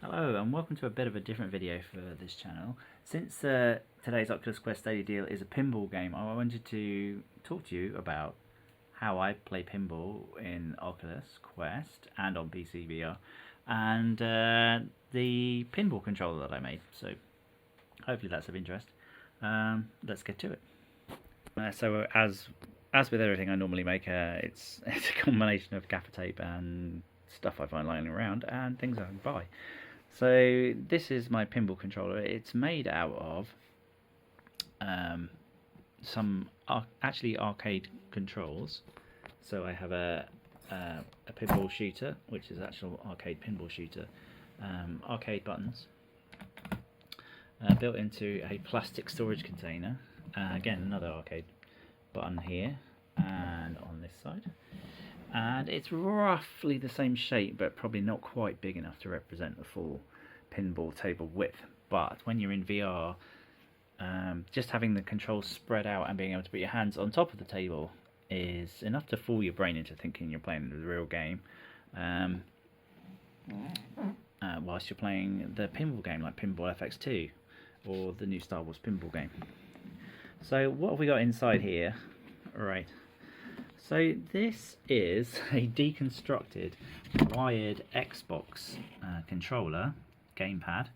Hello and welcome to a bit of a different video for this channel. Since today's Oculus Quest Daily Deal is a pinball game, I wanted to talk to you about how I play pinball in Oculus Quest and on PC VR, and the pinball controller that I made. So hopefully that's of interest. Let's get to it. So as with everything I normally make, it's a combination of Gaffa Tape and stuff I find lying around and things I can buy. So this is my pinball controller. It's made out of some actually arcade controls. So I have a pinball shooter, which is actual arcade pinball shooter, arcade buttons built into a plastic storage container. Again, another arcade button here and on this side. And it's roughly the same shape, but probably not quite big enough to represent the full pinball table width. But when you're in VR, just having the controls spread out and being able to put your hands on top of the table is enough to fool your brain into thinking you're playing the real game, whilst you're playing the pinball game like Pinball FX2 or the new Star Wars pinball game. So what have we got inside here? Right. So this is a deconstructed wired Xbox controller gamepad.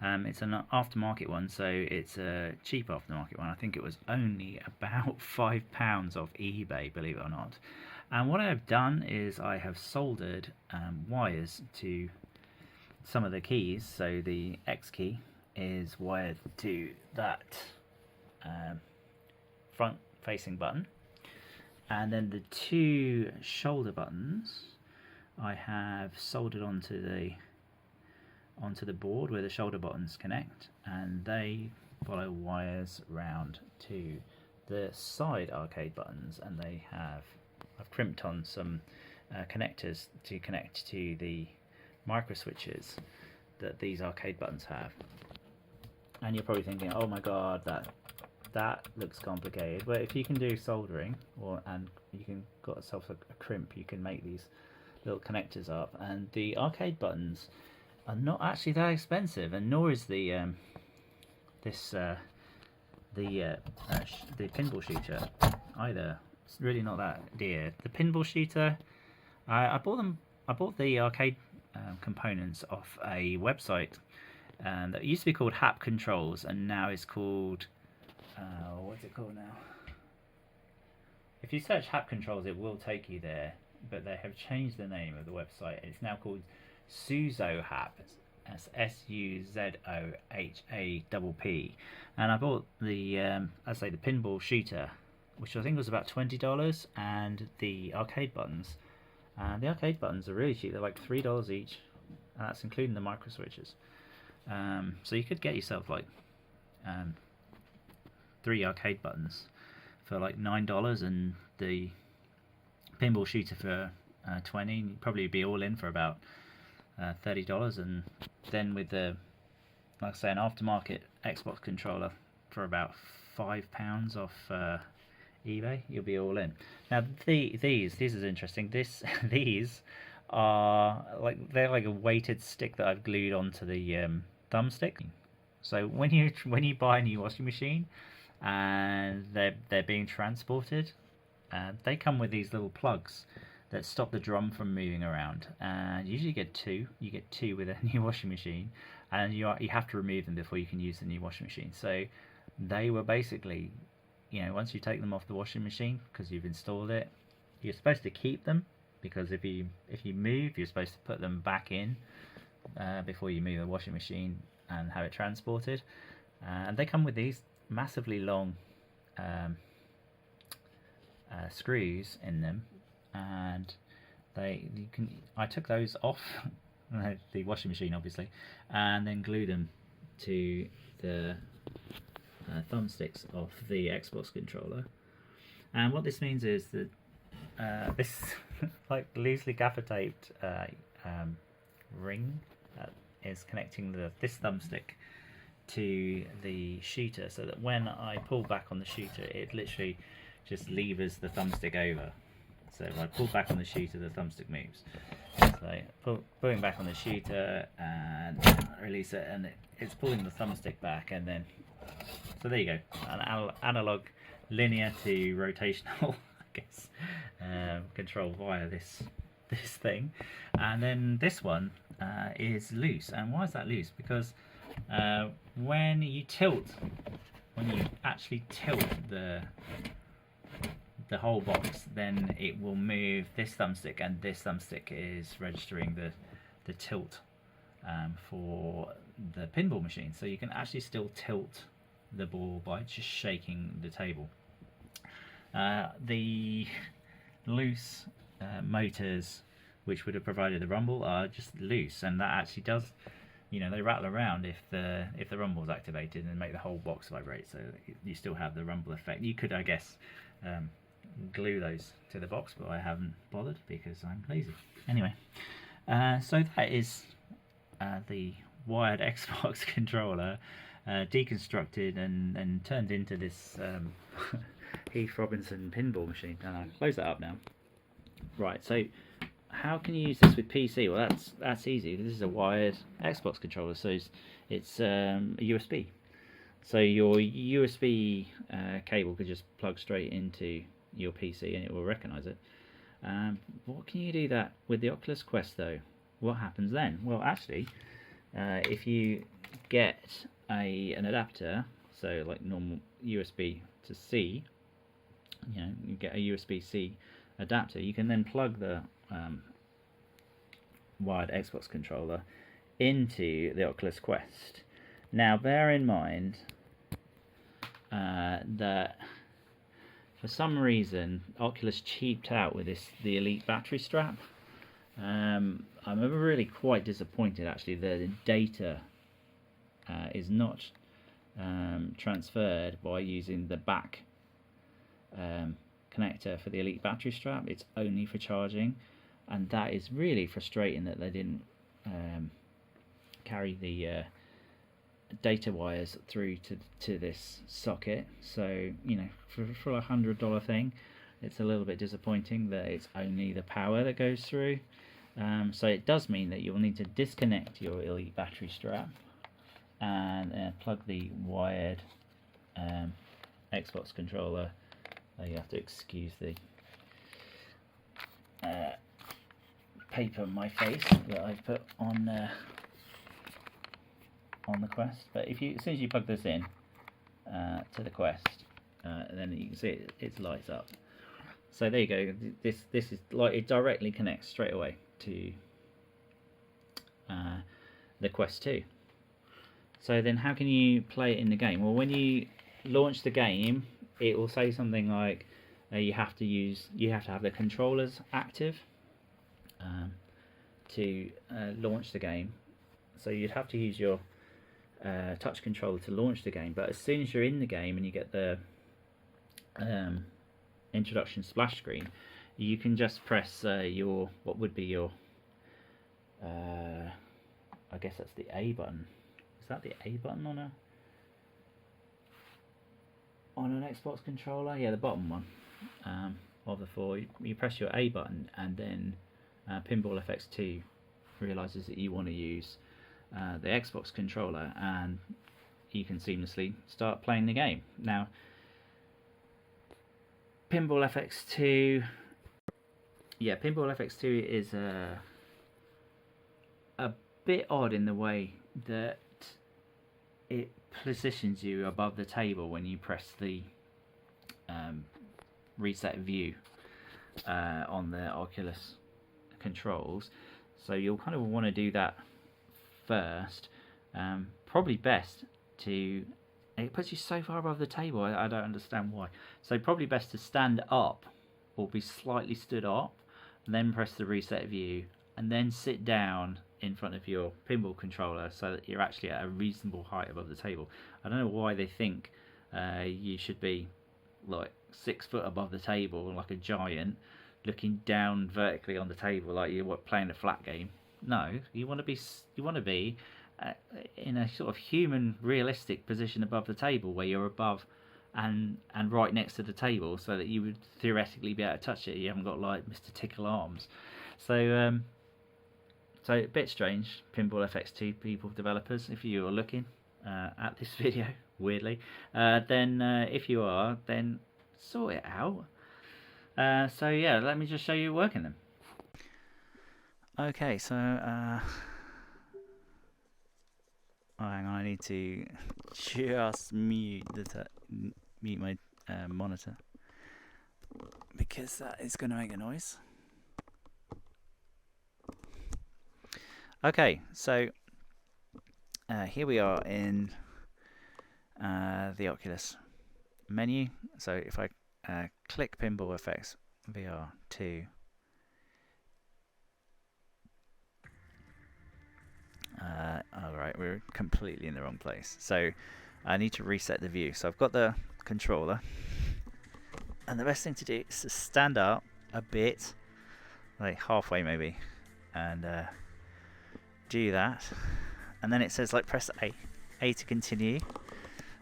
It's an aftermarket one, so it's a cheap aftermarket one. I think it was only about £5 off eBay, believe it or not. And what I've done is I have soldered wires to some of the keys. So the X key is wired to that front-facing button. And then the two shoulder buttons I have soldered onto the board where the shoulder buttons connect, and they follow wires round to the side arcade buttons, and I've crimped on some connectors to connect to the micro switches that these arcade buttons have. And you're probably thinking, oh my god, that looks complicated. Well, if you can do soldering, and you can got yourself a crimp, you can make these little connectors up. And the arcade buttons are not actually that expensive, and nor is the pinball shooter either. It's really not that dear. The pinball shooter, I bought the arcade components off a website that used to be called Hap Controls, and now is called what's it called now? If you search Hap Controls, it will take you there, but they have changed the name of the website. It's now called SuzoHap. That's SUZOHAPP. And I bought the the pinball shooter, which I think was about $20, and the arcade buttons. And the arcade buttons are really cheap. They're like $3 each, and that's including the micro switches. So you could get yourself like 3 arcade buttons for like $9, and the pinball shooter for $20. You'd probably be all in for about $30, and then with the, like I say, an aftermarket Xbox controller for about £5 off eBay, you'll be all in. Now these is interesting. These are they're like a weighted stick that I've glued onto the thumbstick. So when you buy a new washing machine and they're being transported, they come with these little plugs that stop the drum from moving around, and usually you get two with a new washing machine, and you have to remove them before you can use the new washing machine. So they were basically, once you take them off the washing machine, because you've installed it, you're supposed to keep them, because if you move, you're supposed to put them back in before you move the washing machine and have it transported. And they come with these massively long screws in them, and I took those off the washing machine obviously, and then glued them to the thumbsticks of the Xbox controller. And what this means is that this like loosely gaffer taped ring is connecting this thumbstick to the shooter, so that when I pull back on the shooter, it literally just levers the thumbstick over. So if I pull back on the shooter, the thumbstick moves. So pulling back on the shooter and release it, and it's pulling the thumbstick back, and then so there you go, an analog linear to rotational, I guess, control via this thing. And then this one is loose. And why is that loose? Because when you actually tilt the whole box, then it will move this thumbstick, and this thumbstick is registering the tilt for the pinball machine. So you can actually still tilt the ball by just shaking the table. The loose motors, which would have provided the rumble, are just loose, and that actually does, they rattle around if the rumble is activated and make the whole box vibrate. So you still have the rumble effect. You could, I guess, glue those to the box, but I haven't bothered because I'm lazy. Anyway, so that is the wired Xbox controller deconstructed and turned into this Heath Robinson pinball machine. And I'll close that up now. Right, so how can you use this with PC? Well, that's easy. This is a wired Xbox controller, so it's a USB. So your USB cable could just plug straight into your PC and it will recognize it. What can you do that with the Oculus Quest though? What happens then? Well, actually, if you get an adapter, so like normal USB to C, you get a USB-C adapter, you can then plug the wired Xbox controller into the Oculus Quest. Now bear in mind that for some reason Oculus cheaped out with the Elite battery strap. I'm really quite disappointed actually that the data is not transferred by using the back connector for the Elite battery strap. It's only for charging, and that is really frustrating that they didn't carry the data wires through to this socket. So for a $100 thing, it's a little bit disappointing that it's only the power that goes through. So it does mean that you'll need to disconnect your Elite battery strap and plug the wired Xbox controller. You have to excuse the paper on my face that I've put on the Quest. But as soon as you plug this in to the Quest, then you can see it lights up. So there you go. This is like, it directly connects straight away to the Quest 2. So then how can you play it in the game? Well, when you launch the game, it will say something like you have to have the controllers active to launch the game. So you'd have to use your touch controller to launch the game, but as soon as you're in the game and you get the introduction splash screen, you can just press what would be your I guess that's the A button. Is that the A button on an Xbox controller? Yeah, the bottom one of the four. You press your A button, and then Pinball FX2 realizes that you want to use the Xbox controller, and you can seamlessly start playing the game. Now, Pinball FX2 is a bit odd in the way that it positions you above the table when you press the reset view on the Oculus controls. So you'll kind of want to do that first. Probably best to, it puts you so far above the table, I don't understand why. So probably best to stand up or be slightly stood up, and then press the reset view, and then sit down in front of your pinball controller so that you're actually at a reasonable height above the table. I don't know why they think you should be like 6 foot above the table like a giant, looking down vertically on the table like you're playing a flat game. No, you want to be in a sort of human, realistic position above the table where you're above and right next to the table, so that you would theoretically be able to touch it. You haven't got like Mr. Tickle arms. So So a bit strange, Pinball FX2 people, developers, if you are looking at this video, weirdly, then if you are, then sort it out. So yeah, let me just show you working them. Okay, so oh, hang on, I need to just mute my monitor because that is going to make a noise. Okay, so here we are in the Oculus menu. So if I click Pinball FX VR2, alright, we're completely in the wrong place. So I need to reset the view. So I've got the controller, and the best thing to do is to stand up a bit, like halfway maybe, and do that, and then it says like press A to continue.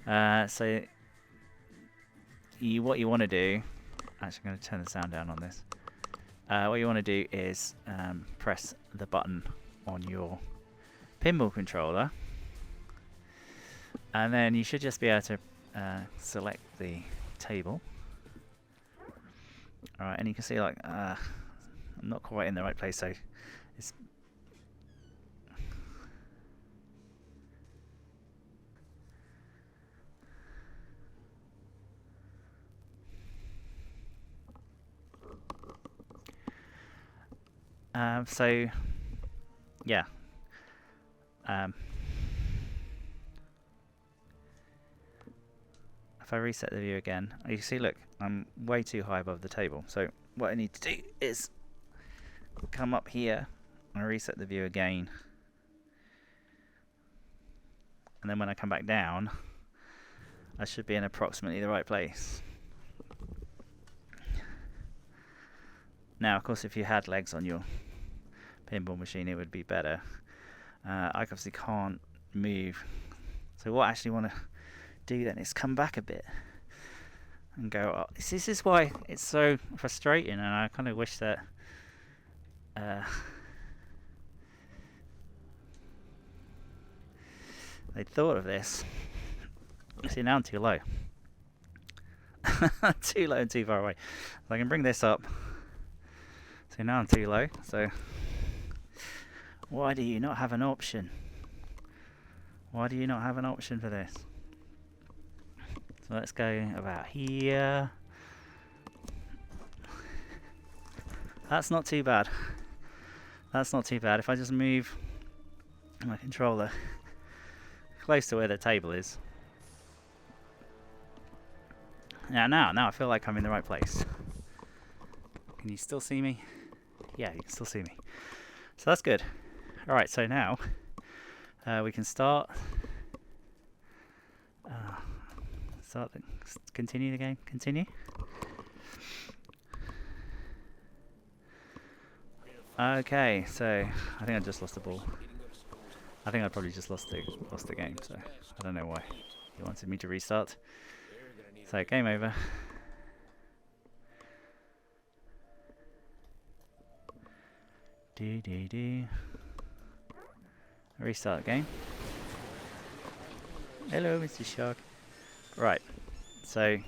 So what you want to do, actually I'm going to turn the sound down on this. What you want to do is press the button on your pinball controller, and then you should just be able to select the table. Alright, and you can see like I'm not quite in the right place, so it's so yeah, if I reset the view again, you see, look, I'm way too high above the table. So what I need to do is come up here and reset the view again, and then when I come back down, I should be in approximately the right place. Now, of course, if you had legs on your pinball machine, it would be better. I obviously can't move. So what I actually want to do then is come back a bit and go up. This is why it's so frustrating, and I kind of wish that they'd thought of this. See, now I'm too low. Too low and too far away. So I can bring this up. So now I'm too low. So why do you not have an option? Why do you not have an option for this? So let's go about here. That's not too bad. That's not too bad. If I just move my controller close to where the table is. Now I feel like I'm in the right place. Can you still see me? Yeah, you can still see me. So that's good. Alright, so now we can start continue the game. Continue. Okay, so I think I just lost the ball. I think I probably just lost the game, so I don't know why he wanted me to restart. So game over. Restart game. Hello, Mr. Shark. Right, so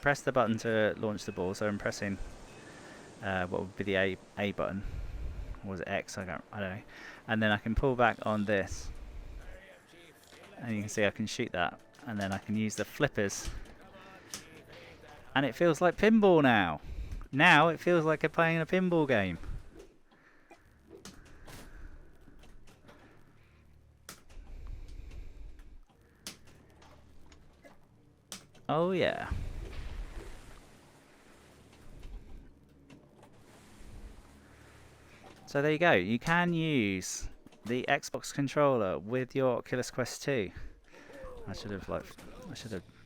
press the button to launch the ball. So I'm pressing what would be the A button. Or was it X? I don't know. And then I can pull back on this, and you can see I can shoot that, and then I can use the flippers, and it feels like pinball now. Now it feels like I'm playing a pinball game. Oh yeah. So there you go. You can use the Xbox controller with your Oculus Quest 2. I should have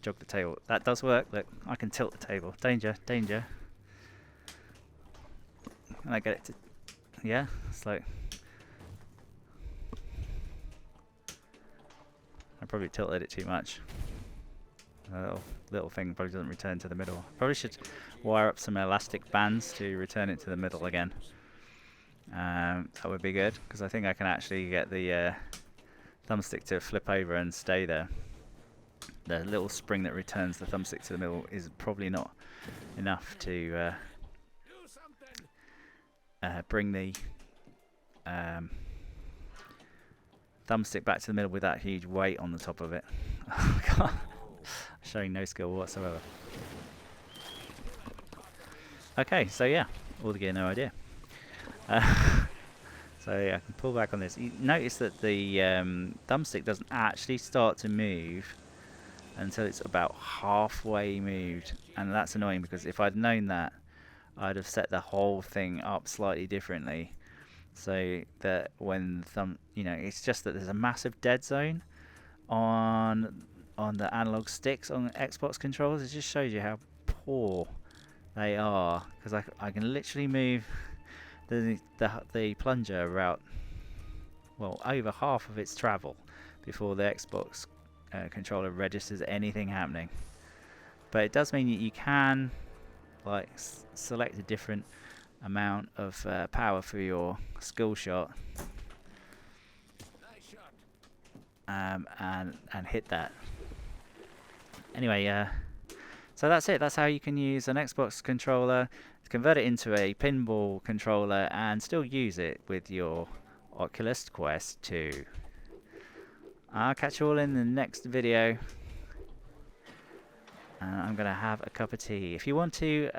jogged the table. That does work. Look, I can tilt the table. Danger, danger. And I get it to, yeah, it's like, I probably tilted it too much. The little thing probably doesn't return to the middle. Probably should wire up some elastic bands to return it to the middle again. That would be good, because I think I can actually get the thumbstick to flip over and stay there. The little spring that returns the thumbstick to the middle is probably not enough to bring the thumbstick back to the middle with that huge weight on the top of it. Oh God, showing no skill whatsoever. Okay, so yeah, all the gear, no idea. So yeah, I can pull back on this. You notice that the thumbstick doesn't actually start to move until it's about halfway moved, and that's annoying, because if I'd known that, I'd have set the whole thing up slightly differently, so that when it's just that there's a massive dead zone on the analog sticks on Xbox controllers. It just shows you how poor they are, because I can literally move the plunger about, well, over half of its travel before the Xbox controller registers anything happening. But it does mean that you can like select a different amount of power for your skill shot, and hit that. Anyway, so that's it. That's how you can use an Xbox controller to convert it into a pinball controller and still use it with your Oculus Quest 2. I'll catch you all in the next video. I'm going to have a cup of tea. If you want to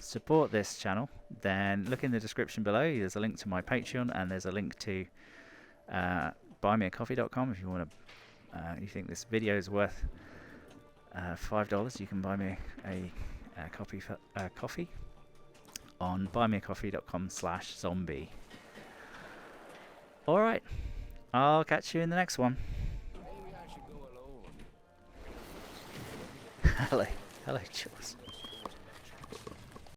support this channel, then look in the description below. There's a link to my Patreon, and there's a link to buymeacoffee.com. If you want to, you think this video is worth $5, you can buy me a coffee on buymeacoffee.com/zombie. All right, I'll catch you in the next one. Hello, Jules.